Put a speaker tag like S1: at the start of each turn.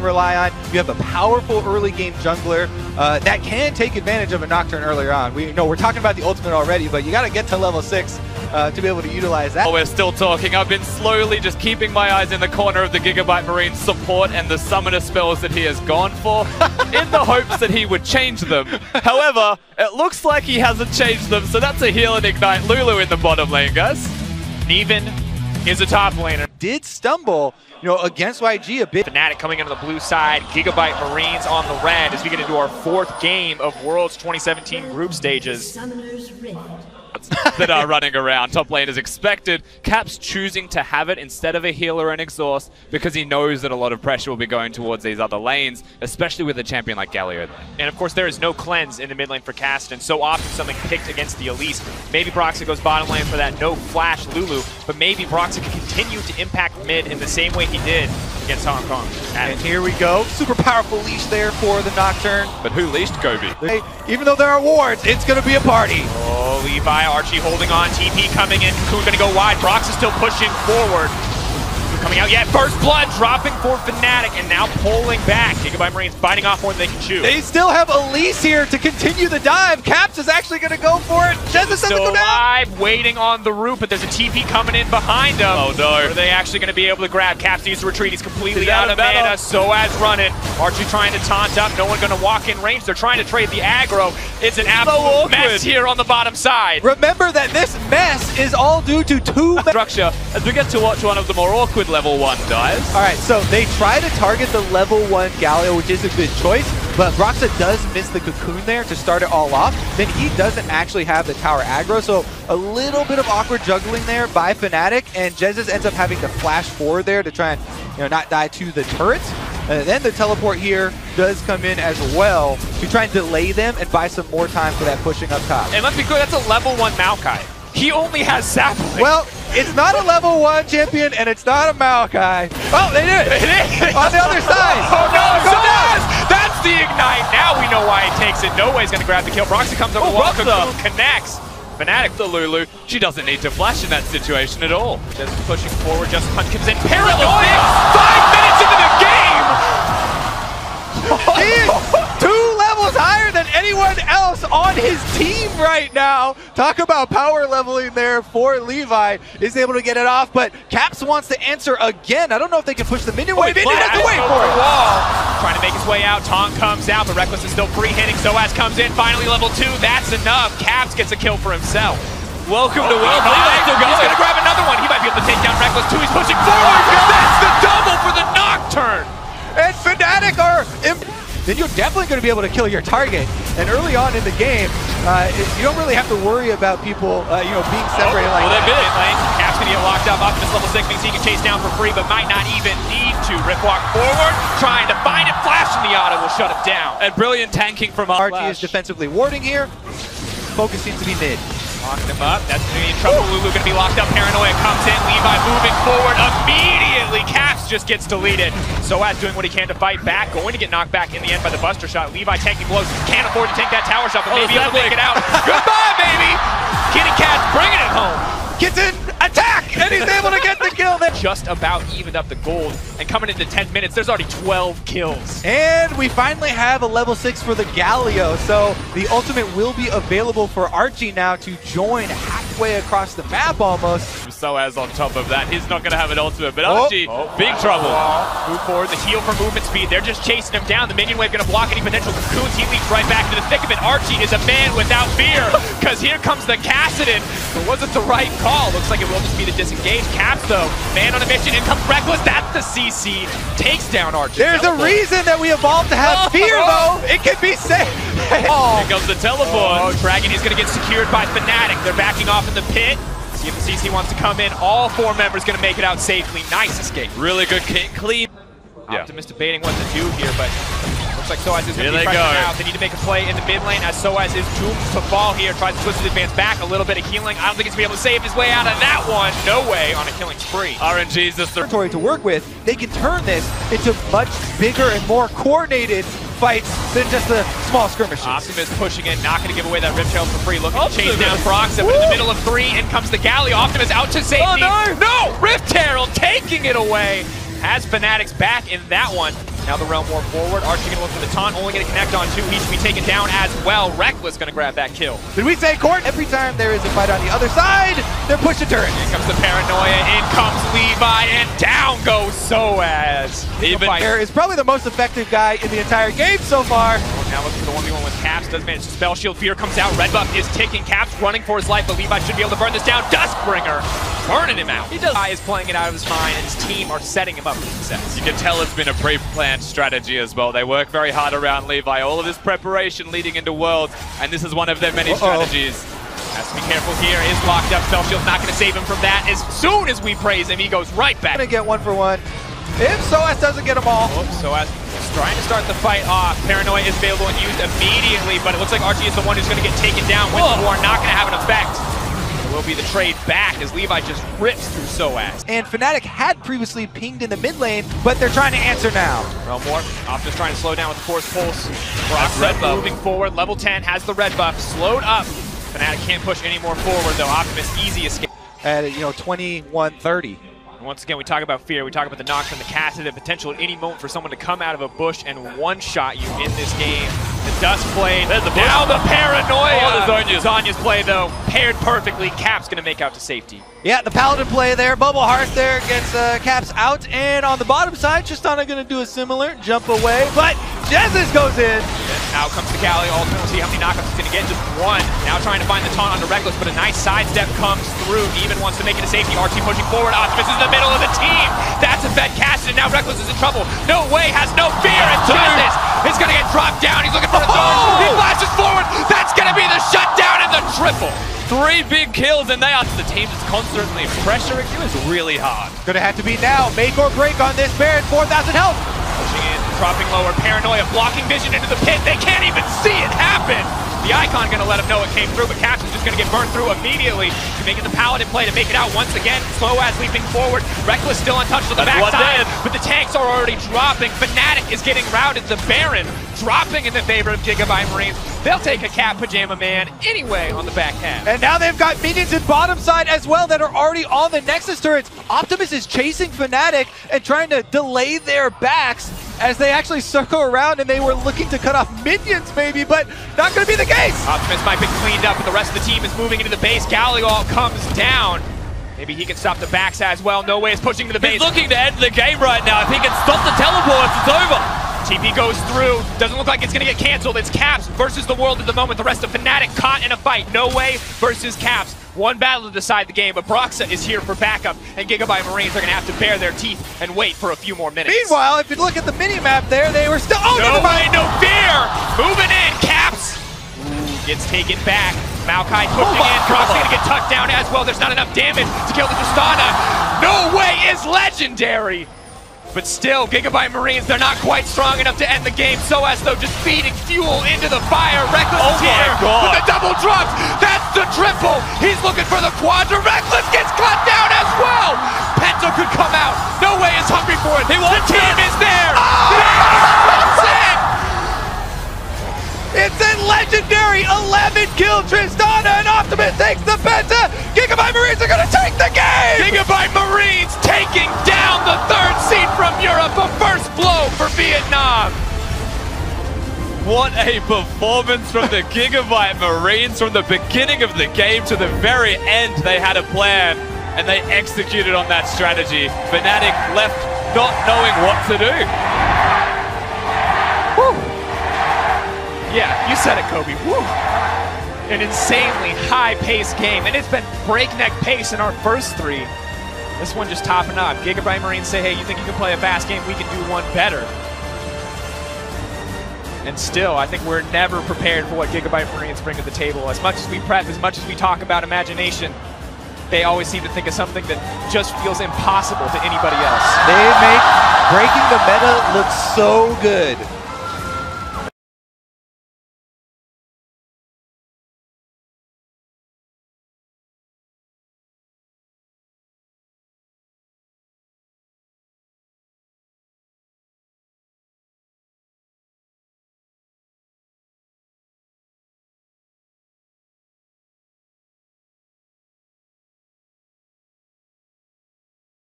S1: rely on. You have a powerful early game jungler that can take advantage of a Nocturne earlier on. We're talking about the ultimate already, but you got to get to level 6 to be able to utilize that.
S2: Oh, we're still talking. I've been slowly just keeping my eyes in the corner of the Gigabyte Marine support and the summoner spells that he has gone for in the hopes that he would change them. However, it looks like he hasn't changed them, so that's a heal and ignite Lulu in the bottom lane, guys.
S3: NHৰীষ্টIN is a top laner.
S1: Did stumble, against YG a bit.
S3: FNATIC coming into the blue side, Gigabyte Marines on the red as we get into our 4th game of Worlds 2017 group stages.
S2: that are running around. Top lane is expected. Cap's choosing to have it instead of a healer and exhaust because he knows that a lot of pressure will be going towards these other lanes, especially with a champion like Galio.
S3: And of course there is no cleanse in the mid lane for Kassadin, so often something picked against the Elise. Maybe Broxah goes bottom lane for that no flash Lulu, but maybe Broxah can continue to impact mid in the same way he did against Hong Kong.
S1: And here we go. Super powerful leash there for the Nocturne.
S2: But who leashed Gobi?
S1: Even though there are wards, it's going to be a party.
S3: Oh, Levi, Archie holding on, TP coming in, Cocoon gonna go wide, Broxah still pushing forward. Coming out yet, first blood dropping for FNATIC and now pulling back. Gigabyte Marines biting off more than they can chew.
S1: They still have Elise here to continue the dive. Caps is actually going to go for it. Jesus doesn't
S3: still
S1: go down.
S3: alive, waiting on the roof, but there's a TP coming in behind him.
S2: Oh no.
S3: Are they actually going to be able to grab? Caps needs to retreat. He's completely out of mana. Soaz running. Archie trying to taunt up. No one going to walk in range. They're trying to trade the aggro. It's an absolute mess here on the bottom side.
S1: Remember that this mess is all due to two
S2: structure as we get to watch one of the more awkward level 1 dives.
S1: Alright, so they try to target the level 1 Galio, which is a good choice, but Broxah does miss the cocoon there to start it all off. Then he doesn't actually have the tower aggro, so a little bit of awkward juggling there by FNATIC, and Jesus ends up having to flash forward there to try and not die to the turret. And then the teleport here does come in as well to try and delay them and buy some more time for that pushing up top.
S3: And let's be clear, that's a level 1 Maokai. He only has sapling.
S1: Well, it's not a level 1 champion, and it's not a Maokai. Oh, they did it!
S3: It is!
S1: On the other side!
S3: Oh no, that's the ignite! Now we know why he takes it. No way he's gonna grab the kill. Broxah comes over the wall, Cocoon connects. FNATIC,
S2: the Lulu, she doesn't need to flash in that situation at all.
S3: Just pushing forward, just punch comes in. Paranoia! 5 minutes into the game!
S1: He is 2 levels higher than anyone else on his team right now. Talk about power leveling there for Levi. Is able to get it off, but Caps wants to answer again. I don't know if they can push the minion wave. Minion has to wait for it.
S3: Trying to make his way out. Tong comes out, but Reckless is still free hitting. Soaz comes in, finally level 2. That's enough. Caps gets a kill for himself.
S2: Welcome to World.
S3: He's going to grab another one. He might be able to take down Reckless too. He's pushing forward. That's the double for the Nocturne.
S1: And FNATIC are then you're definitely going to be able to kill your target. And early on in the game, you don't really have to worry about people, being separated like that.
S3: Cap's going to get locked up. Optimus level 6 means he can chase down for free, but might not even need to. Rip walk forward, trying to find it. Flash in the auto will shut him down.
S2: And brilliant tanking from
S1: RG is defensively warding here. Focus seems to be mid.
S3: Locking him up. That's going to be in trouble. Lulu going to be locked up. Paranoia comes in. Levi moving forward immediately. Caps just gets deleted. Soaz doing what he can to fight back. Going to get knocked back in the end by the Buster shot. Levi tanking blows. Can't afford to take that tower shot, but maybe he'll make it out. Goodbye, baby! Kitty Cat's bringing it home.
S1: Gets in, attack, and he's able to get the kill there.
S3: Just about evened up the gold, and coming into 10 minutes, there's already 12 kills.
S1: And we finally have a level 6 for the Galio, so the ultimate will be available for Archie now to join halfway across the map almost.
S2: Soaz on top of that, he's not going to have an ultimate, but Archie, big trouble.
S3: Move forward, the heal for movement speed, they're just chasing him down. The minion wave going to block any potential cocoons. He leaps right back into the thick of it. Archie is a man without fear, because here comes the Kassadin. But was it the right call? Looks like it will just be the disengage. Caps though, man on a mission, in comes Reckless, that's the CC, takes down Archie.
S1: There's a reason that we evolved to have fear though, it can be safe.
S2: Here comes the teleport.
S3: Dragon is going to get secured by FNATIC, they're backing off in the pit. See if the CC wants to come in, all 4 members going to make it out safely, nice escape.
S2: Really good clean.
S3: Optimus debating what to do here, but looks like Soaz is going to be pressing out. They need to make a play in the mid lane as Soaz is doomed to fall here. Tries to twist his advance back, a little bit of healing. I don't think he's going to be able to save his way out of that one. No way on a killing spree.
S2: RNG's the
S1: territory to work with. They can turn this into much bigger and more coordinated fights than just the small skirmishes.
S3: Optimus pushing in, not going to give away that Rip Tail for free. Looking to chase down Broxah, but in the middle of 3, in comes the Galio. Optimus out to safety.
S1: Oh no!
S3: No! Rip Tail taking it away. Has FNATIC's back in that one. Now the Realm War forward. Archie gonna look for the taunt, only gonna connect on two. He should be taken down as well. Reckless gonna grab that kill.
S1: Did we say court? Every time there is a fight on the other side, they're pushing turret.
S3: In comes the paranoia, in comes Levi, and down goes Soaz.
S1: Even there is probably the most effective guy in the entire game so far.
S3: Now looking for the 1v1 with Caps, does manage to spell shield. Fear comes out, red buff is ticking. Caps running for his life, but Levi should be able to burn this down. Duskbringer burning him out. He is playing it out of his mind, and his team are setting him up for success.
S2: You can tell it's been a pre-planned strategy as well. They work very hard around Levi. All of this preparation leading into Worlds, and this is one of their many strategies.
S3: Has to be careful here. Is locked up. Spell shield's not going to save him from that. As soon as we praise him, he goes right back.
S1: Gonna get 1-for-1. If Soaz doesn't get them all.
S3: Soaz is trying to start the fight off. Paranoia is available and used immediately, but it looks like Archie is the one who's going to get taken down. Winds of War not going to have an effect. It will be the trade back as Levi just rips through Soaz.
S1: And FNATIC had previously pinged in the mid lane, but they're trying to answer now.
S3: Realm War, Optimus trying to slow down with the Force Pulse. Brock's moving forward. Level 10 has the red buff. Slowed up. FNATIC can't push any more forward though. Optimus easy escape.
S1: At 21-30.
S3: And once again, we talk about fear, we talk about the knock from the Cassid, the potential at any moment for someone to come out of a bush and one-shot you in this game. The Dusk play, now the paranoia!
S2: Oh,
S3: Zonya's play though, paired perfectly. Cap's gonna make out to safety.
S1: Yeah, the Paladin play there, Bubble Heart there gets Caps out, and on the bottom side, Tristana gonna do a similar jump away, but Jesus goes in!
S3: And out comes the Galio ultimate, we'll see how many knockouts he's gonna get, just one. Now trying to find the taunt onto Reckless, but a nice sidestep comes through, even wants to make it a safety. Archie pushing forward, Optimus is in the middle of the team! That's a fed Cassid, and now Reckless is in trouble. No way, has no fear, and Justice is gonna get dropped down, he's looking for a zone, he flashes forward, that's gonna be the shutdown and the triple!
S2: 3 big kills, and they are the team that's constantly pressuring you is really hard.
S1: Gonna have to be now, make or break on this Baron, 4,000 health!
S3: Pushing in, dropping lower, paranoia, blocking vision into the pit, they can't even see it happen! The Icon gonna let him know it came through, but Caps is just gonna get burned through immediately. Making the Paladin play to make it out once again. Soaz leaping forward, Reckless still untouched on the backside, but the tanks are already dropping. FNATIC is getting routed, the Baron dropping in the favor of Gigabyte Marines. They'll take a Cat Pajama Man anyway on the back half.
S1: And now they've got minions in bottom side as well that are already on the Nexus turrets. Optimus is chasing FNATIC and trying to delay their backs as they actually circle around, and they were looking to cut off minions maybe, but not going to be the case.
S3: Optimus might be cleaned up, but the rest of the team is moving into the base. Galliol comes down. Maybe he can stop the backs as well. No Way is pushing to the base.
S2: He's looking to end the game right now. If he can stop the teleports, it's over.
S3: TP goes through. Doesn't look like it's going to get canceled. It's Caps versus the world at the moment. The rest of FNATIC caught in a fight. No Way versus Caps. One battle to decide the game, but Broxa is here for backup, and Gigabyte Marines are going to have to bare their teeth and wait for a few more minutes.
S1: Meanwhile, if you look at the mini-map there, they were still... Oh,
S3: no way, no fear! Moving in, Caps! Ooh, gets taken back. Maokai pushing in. Brox's going to get tucked down as well. There's not enough damage to kill the Tristana. No Way is legendary! But still, Gigabyte Marines, they're not quite strong enough to end the game. Soaz, though, just feeding fuel into the fire. Reckless is here with the double drops. That's the triple. He's looking for the quadra. Reckless gets cut down as well. Penta could come out. No Way is hungry for it. The team is there. That's it.
S1: It's a legendary 11-kill Tristana, and Optimus takes the Penta. Gigabyte Marines are going to take the game.
S3: Gigabyte Marines taking down the 3rd seed from Europe. A first blow for Vietnam.
S2: What a performance from the Gigabyte Marines. From the beginning of the game to the very end, they had a plan, and they executed on that strategy. FNATIC left not knowing what to do.
S3: Woo. Yeah, you said it, Kobe. Woo. An insanely high-paced game, and it's been breakneck pace in our first 3. This one just topping up. Gigabyte Marines say, hey, you think you can play a fast game? We can do one better. And still, I think we're never prepared for what Gigabyte Marines bring to the table. As much as we prep, as much as we talk about imagination, they always seem to think of something that just feels impossible to anybody else.
S1: They make breaking the meta look so good.